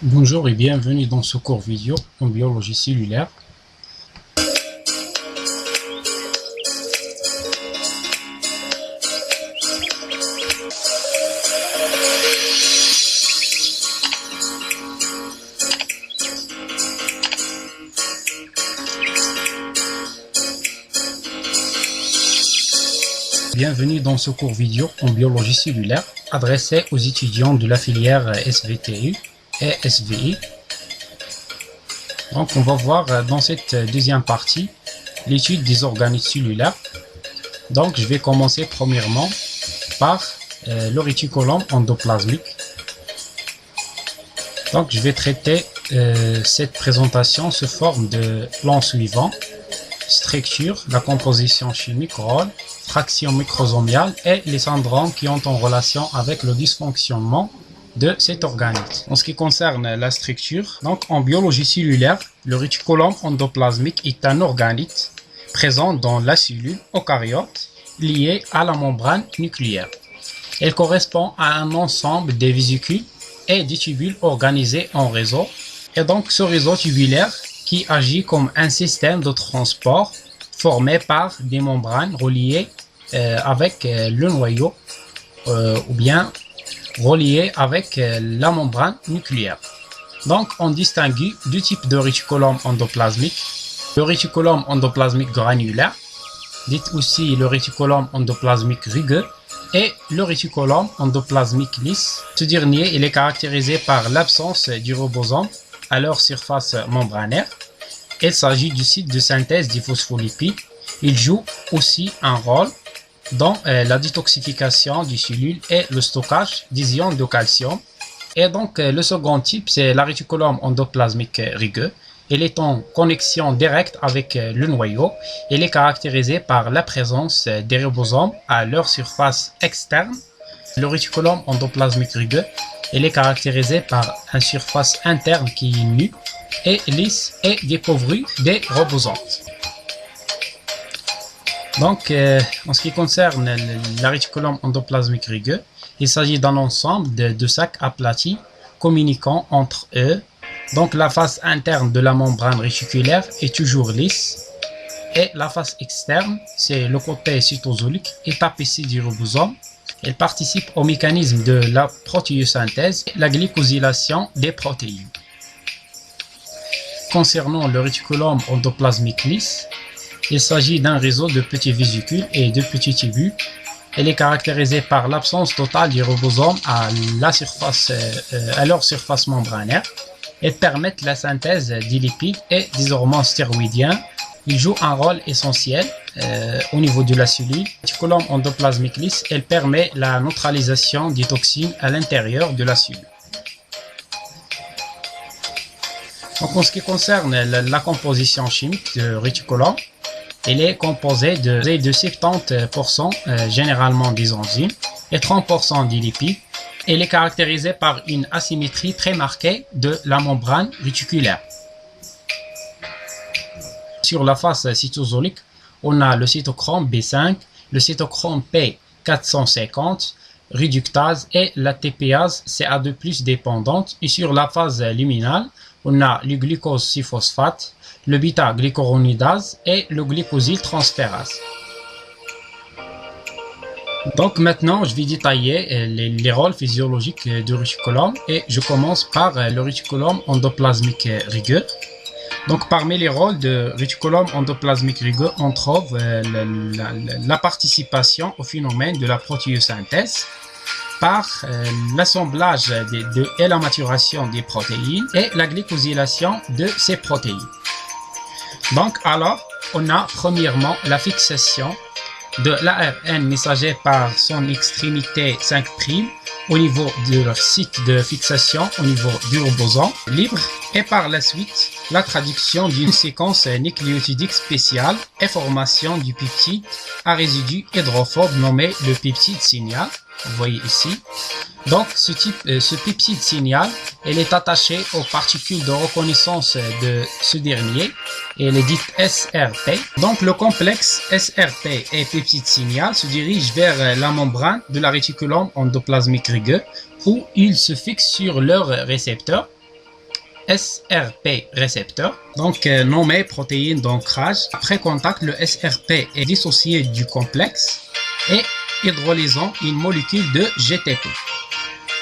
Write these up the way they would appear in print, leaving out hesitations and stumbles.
Bonjour et bienvenue dans ce cours vidéo en biologie cellulaire. Bienvenue dans ce cours vidéo en biologie cellulaire adressé aux étudiants de la filière SVTU et SVI. Donc on va voir dans cette deuxième partie l'étude des organismes cellulaires. Donc je vais commencer premièrement par le réticulum endoplasmique. Donc je vais traiter cette présentation sous forme de plan suivant: structure, la composition chimique, rôle, fraction microsomiale et les syndromes qui ont en relation avec le dysfonctionnement de cet organisme. En ce qui concerne la structure, donc en biologie cellulaire, le réticulum endoplasmique est un organite présent dans la cellule eucaryote lié à la membrane nucléaire. Elle correspond à un ensemble de vésicules et de tubules organisés en réseau, et donc ce réseau tubulaire qui agit comme un système de transport formé par des membranes reliées avec le noyau ou bien reliées avec la membrane nucléaire. Donc on distingue deux types de réticulum endoplasmique: le réticulum endoplasmique granulaire, dit aussi le réticulum endoplasmique rugueux, et le réticulum endoplasmique lisse. Ce dernier il est caractérisé par l'absence du ribosome à leur surface membranaire. Il s'agit du site de synthèse des phospholipides. Il joue aussi un rôle dans la détoxification des cellules et le stockage des ions de calcium. Et donc le second type, c'est le réticulum endoplasmique rugueux. Il est en connexion directe avec le noyau. Il est caractérisé par la présence des ribosomes à leur surface externe. Le réticulum endoplasmique rugueux, il est caractérisé par une surface interne qui est nue et lisse et dépourvue des ribosomes. Donc, en ce qui concerne le réticulum endoplasmique rugueux, il s'agit d'un ensemble de sacs aplatis communiquant entre eux. Donc, la face interne de la membrane réticulaire est toujours lisse et la face externe, c'est le côté cytosolique, est tapissé du ribosome. Elle participe au mécanisme de la protéosynthèse et la glycosylation des protéines. Concernant le réticulum endoplasmique lisse, il s'agit d'un réseau de petits vésicules et de petits tubules. Elle est caractérisée par l'absence totale du ribosome à leur surface membranaire. Elles permettent la synthèse des lipides et des hormones stéroïdiens. Ils jouent un rôle essentiel au niveau de la cellule. Le réticulum endoplasmique lisse, elle permet la neutralisation des toxines à l'intérieur de la cellule. Donc, en ce qui concerne la composition chimique du réticulum, il est composé de 70% généralement des enzymes et 30% des lipides. Il est caractérisé par une asymétrie très marquée de la membrane réticulaire. Sur la face cytosolique, on a le cytochrome B5, le cytochrome P450, réductase et la TPase CA2+ dépendante. Et sur la phase luminale, on a le glucose 6-phosphate, le bêta-glucuronidase et le glycosyltransférase. Donc maintenant, je vais détailler les rôles physiologiques du réticulum et je commence par le réticulum endoplasmique rugueux. Donc parmi les rôles de réticulum endoplasmique rugueux, on trouve la participation au phénomène de la protéosynthèse par l'assemblage et la maturation des protéines et la glycosylation de ces protéines. Donc alors, on a premièrement la fixation de l'ARN messager par son extrémité 5' au niveau de leur site de fixation au niveau du ribosome libre, et par la suite la traduction d'une séquence nucléotidique spéciale et formation du peptide à résidu hydrophobe nommé le peptide signal. Vous voyez ici. Donc ce peptide signal, elle est attachée aux particules de reconnaissance de ce dernier et elle est dite SRP. Donc le complexe SRP et peptide signal se dirige vers la membrane de la réticulum endoplasmique rugueux où il se fixe sur leur récepteur SRP récepteur, donc nommé protéine d'ancrage. Après contact, le SRP est dissocié du complexe et hydrolysant une molécule de GTP.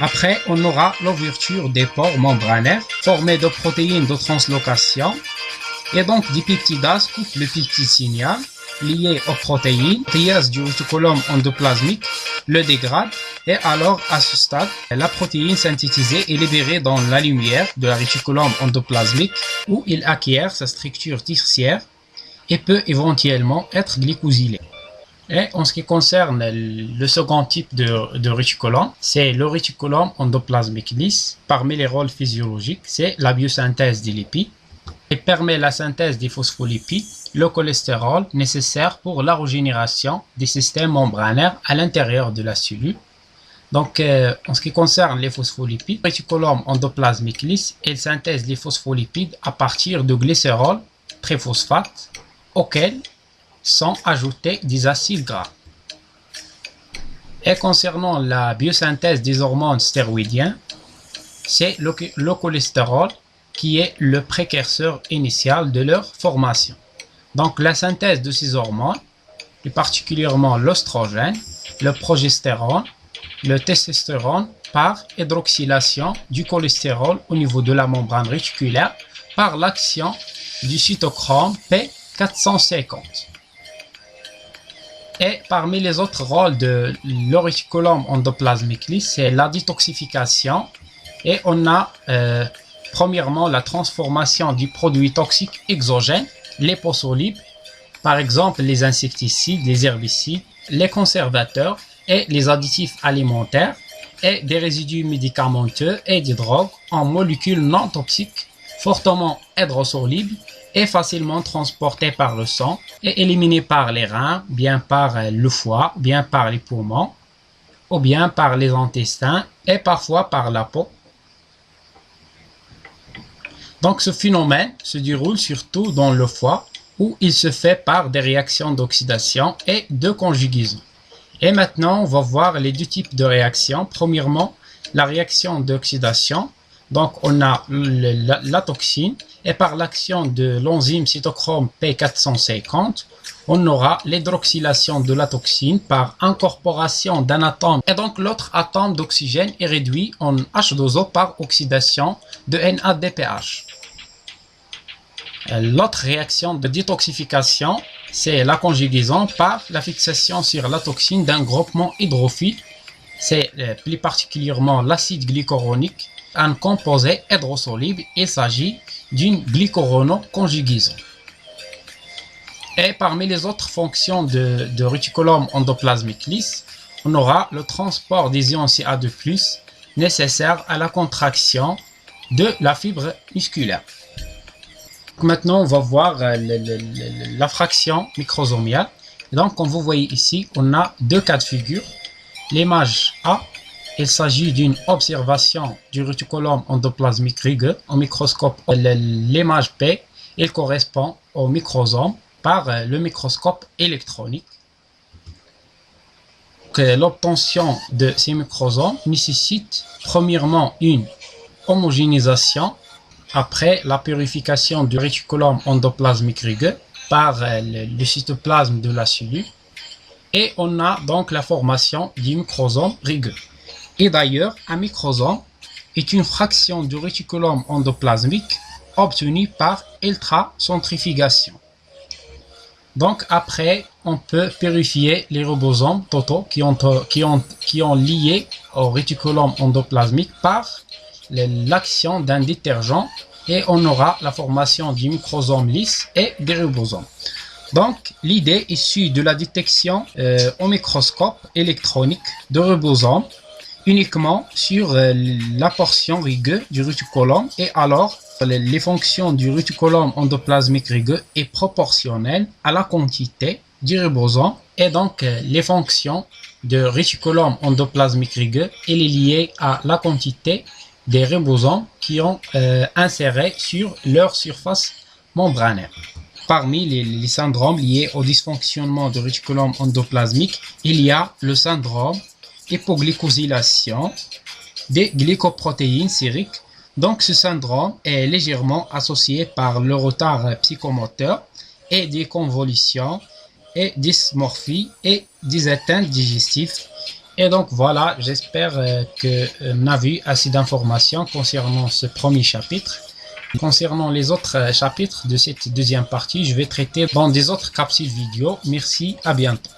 Après, on aura l'ouverture des pores membranaires formés de protéines de translocation et donc des peptidases coupent le peptide signal lié aux protéines. La triase du réticulum endoplasmique le dégrade et alors à ce stade, la protéine synthétisée est libérée dans la lumière de la réticulum endoplasmique où il acquiert sa structure tertiaire et peut éventuellement être glycosylé. Et en ce qui concerne le second type de réticulum, c'est le réticulum endoplasmique lisse. Parmi les rôles physiologiques, c'est la biosynthèse des lipides. Il permet la synthèse des phospholipides, le cholestérol nécessaire pour la régénération des systèmes membranaires à l'intérieur de la cellule. Donc, en ce qui concerne les phospholipides, le réticulum endoplasmique lisse, il synthèse les phospholipides à partir de glycérol, triphosphate, auxquels sont ajoutés des acides gras. Et concernant la biosynthèse des hormones stéroïdiennes, c'est le cholestérol qui est le précurseur initial de leur formation. Donc la synthèse de ces hormones, et particulièrement l'oestrogène, le progestérone, le testostérone par hydroxylation du cholestérol au niveau de la membrane réticulaire par l'action du cytochrome P450. Et parmi les autres rôles de l'réticulum endoplasmique lisse, c'est la détoxification. Et on a premièrement la transformation du produit toxique exogène, les liposolubles, par exemple les insecticides, les herbicides, les conservateurs et les additifs alimentaires, et des résidus médicamenteux et des drogues en molécules non toxiques, fortement hydrosolubles et facilement transporté par le sang et éliminé par les reins, bien par le foie, bien par les poumons, ou bien par les intestins et parfois par la peau. Donc ce phénomène se déroule surtout dans le foie où il se fait par des réactions d'oxydation et de conjugaison. Et maintenant, on va voir les deux types de réactions. Premièrement, la réaction d'oxydation. Donc, on a la toxine et par l'action de l'enzyme cytochrome P450, on aura l'hydroxylation de la toxine par incorporation d'un atome. Et donc, l'autre atome d'oxygène est réduit en H2O par oxydation de NADPH. L'autre réaction de détoxification, c'est la conjugaison par la fixation sur la toxine d'un groupement hydrophile. C'est plus particulièrement l'acide glycuronique, un composé hydrosoluble. Il s'agit d'une glycuronoconjugaison. Et parmi les autres fonctions de réticulum endoplasmique lisse, on aura le transport des ions Ca2+, nécessaire à la contraction de la fibre musculaire. Maintenant, on va voir la fraction microsomiale. Donc, comme vous voyez ici, on a deux cas de figure. L'image A, il s'agit d'une observation du réticulum endoplasmique rugueux au microscope. L'image B, il correspond au microsome par le microscope électronique. L'obtention de ces microsomes nécessite premièrement une homogénéisation après la purification du réticulum endoplasmique rugueux par le cytoplasme de la cellule. Et on a donc la formation du microsome rugueux. Et d'ailleurs, un microsome est une fraction du réticulum endoplasmique obtenue par ultracentrifugation. Donc après, on peut purifier les ribosomes totaux qui ont lié au réticulum endoplasmique par l'action d'un détergent et on aura la formation du microsome lisse et des ribosomes. Donc, l'idée issue de la détection au microscope électronique de ribosomes uniquement sur la portion rugueuse du réticulum et alors les fonctions du réticulum endoplasmique rugueux est proportionnelle à la quantité du ribosome et donc les fonctions de réticulum endoplasmique rugueux elle est liée à la quantité des ribosomes qui ont inséré sur leur surface membranaire. Parmi les syndromes liés au dysfonctionnement du réticulum endoplasmique, il y a le syndrome hypoglycosylation des glycoprotéines sériques Donc, ce syndrome est légèrement associé par le retard psychomoteur et des convulsions et dysmorphie et des atteintes digestives. Et donc voilà, j'espère que on a vu assez d'informations concernant ce premier chapitre. Concernant les autres chapitres de cette deuxième partie, je vais traiter dans des autres capsules vidéo. Merci, à bientôt.